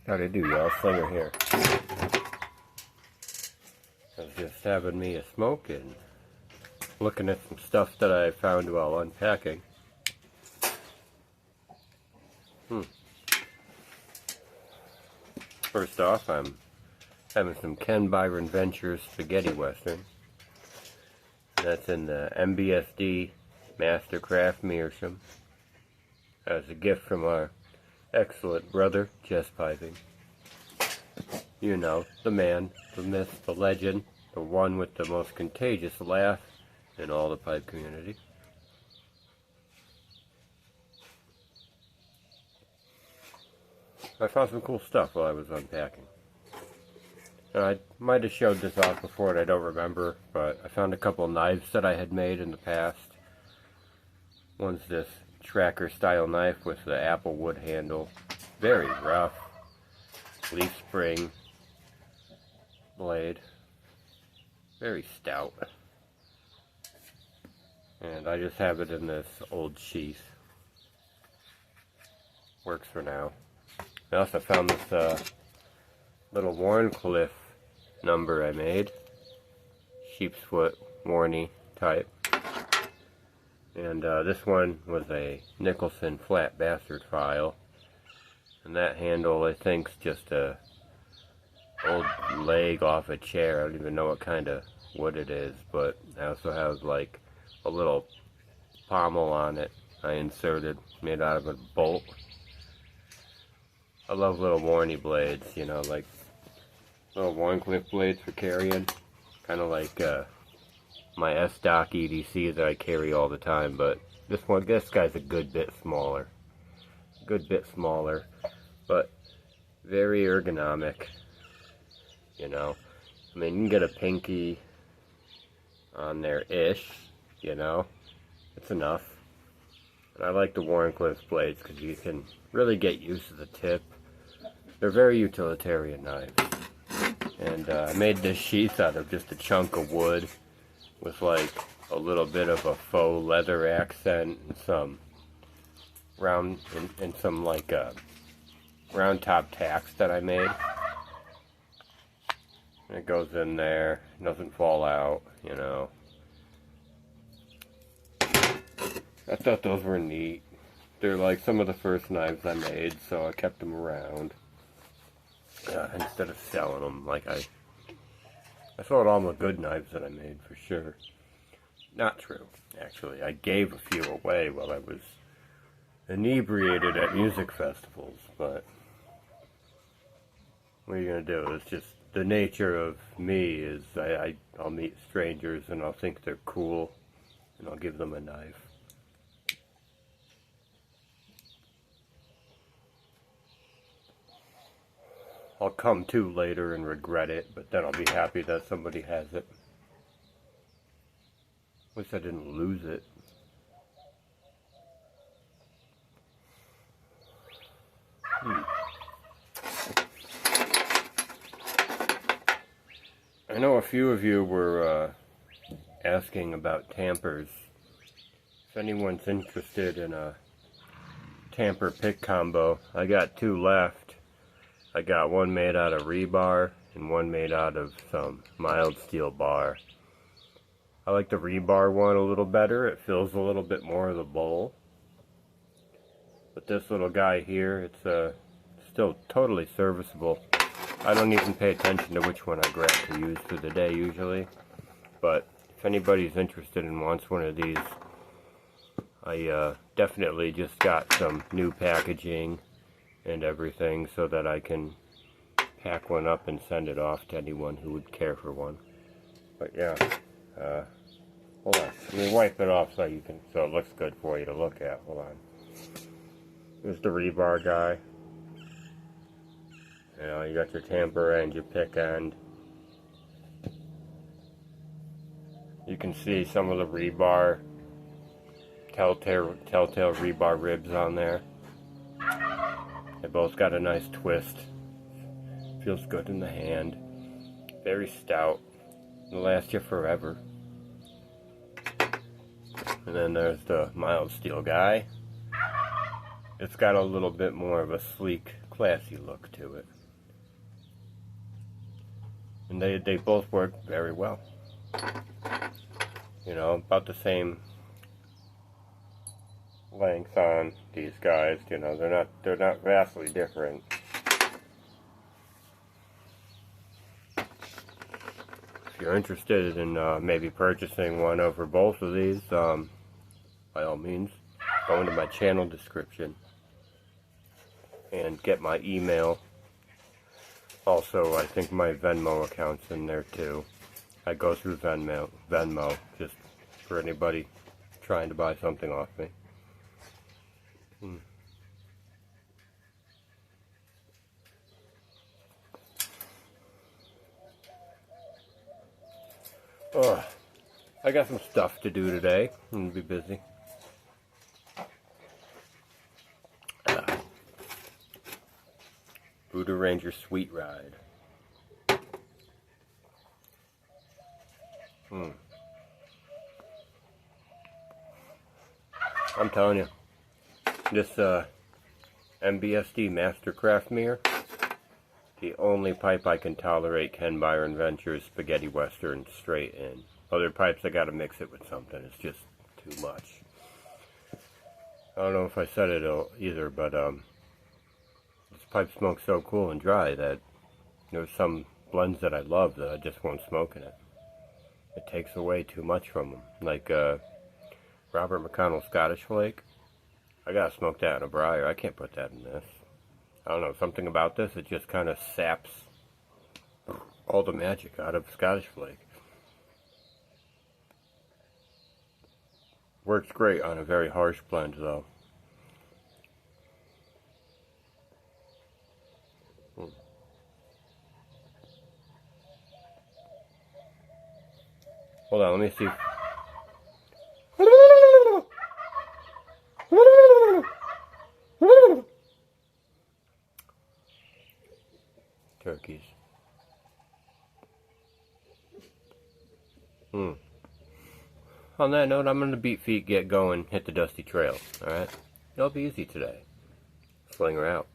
Howdy do, y'all. Slinger here. I was just having me a smoke and looking at some stuff that I found while unpacking. First off, I'm having some Ken Byron Ventures Spaghetti Western. That's in the MBSD Mastercraft Meerschaum. As a gift from our excellent brother, Jess Piping. You know, the man, the myth, the legend, the one with the most contagious laugh in all the pipe community. I found some cool stuff while I was unpacking. And I might have showed this off before and I don't remember, but I found a couple knives that I had made in the past. One's this tracker style knife with the apple wood handle. Very rough. Leaf spring blade. Very stout. And I just have it in this old sheath. Works for now. I also found this little Warncliffe number I made. Sheepsfoot Warney type. And this one was a Nicholson flat bastard file. And that handle, I think, is just a old leg off a chair. I don't even know what kind of wood it is, but I also have like a little pommel on it I inserted, made out of a bolt. I love little Warney blades, you know, like little Warncliffe blades for carrying. Kind of like my S-Dock EDC that I carry all the time, but this guy's a good bit smaller. But very ergonomic, you know. I mean, you can get a pinky on there-ish, you know. It's enough. And I like the Warncliffe blades because you can really get used to the tip. They're very utilitarian knives. And I made this sheath out of just a chunk of wood with like a little bit of a faux leather accent and some round and some like round top tacks that I made. And it goes in there, it doesn't fall out, you know. I thought those were neat. They're like some of the first knives I made, so I kept them around instead of selling them. Like I sold all my good knives that I made for sure. Not true, actually. I gave a few away while I was inebriated at music festivals, but what are you gonna do? It's just the nature of me is I'll meet strangers and I'll think they're cool and I'll give them a knife. I'll come to later and regret it, but then I'll be happy that somebody has it. At least I didn't lose it. I know a few of you were asking about tampers. If anyone's interested in a tamper pick combo, I got two left. I got one made out of rebar and one made out of some mild steel bar. I like the rebar one a little better. It fills a little bit more of the bowl. But this little guy here, it's still totally serviceable. I don't even pay attention to which one I grab to use for the day usually. But if anybody's interested and wants one of these, I definitely just got some new packaging and everything so that I can pack one up and send it off to anyone who would care for one. But yeah, hold on. Let me wipe it off so it looks good for you to look at. Hold on. Here's the rebar guy. You know, you got your tamper end, your pick end. You can see some of the rebar, telltale rebar ribs on there. They both got a nice twist. Feels good in the hand. Very stout. It'll last you forever. And then there's the mild steel guy. it's got a little bit more of a sleek, classy look to it. And they both work very well. You know, about the same length on these guys. You know, they're not vastly different. If you're interested in maybe purchasing one over both of these, by all means, go into my channel description and get my email. Also, I think my Venmo account's in there too. I go through Venmo just for anybody trying to buy something off me. Oh, I got some stuff to do today. I'm gonna be busy. Buddha Ranger Sweet Ride. I'm telling you, this MBSD Mastercraft mirror, the only pipe I can tolerate Ken Byron Ventures Spaghetti Western straight in. Other pipes I gotta mix it with something. It's just too much. I don't know if I said it either, but this pipe smokes so cool and dry that there's some blends that I love that I just won't smoke in it. It takes away too much from them. Like Robert McConnell Scottish Flake. I gotta smoke that in a briar. I can't put that in this. I don't know, something about this, it just kind of saps all the magic out of Scottish Flake. Works great on a very harsh blend though. Hold on, let me see. Turkeys. On that note, I'm going to beat feet, get going, hit the dusty trail. Alright? It'll be easy today. Slinger out.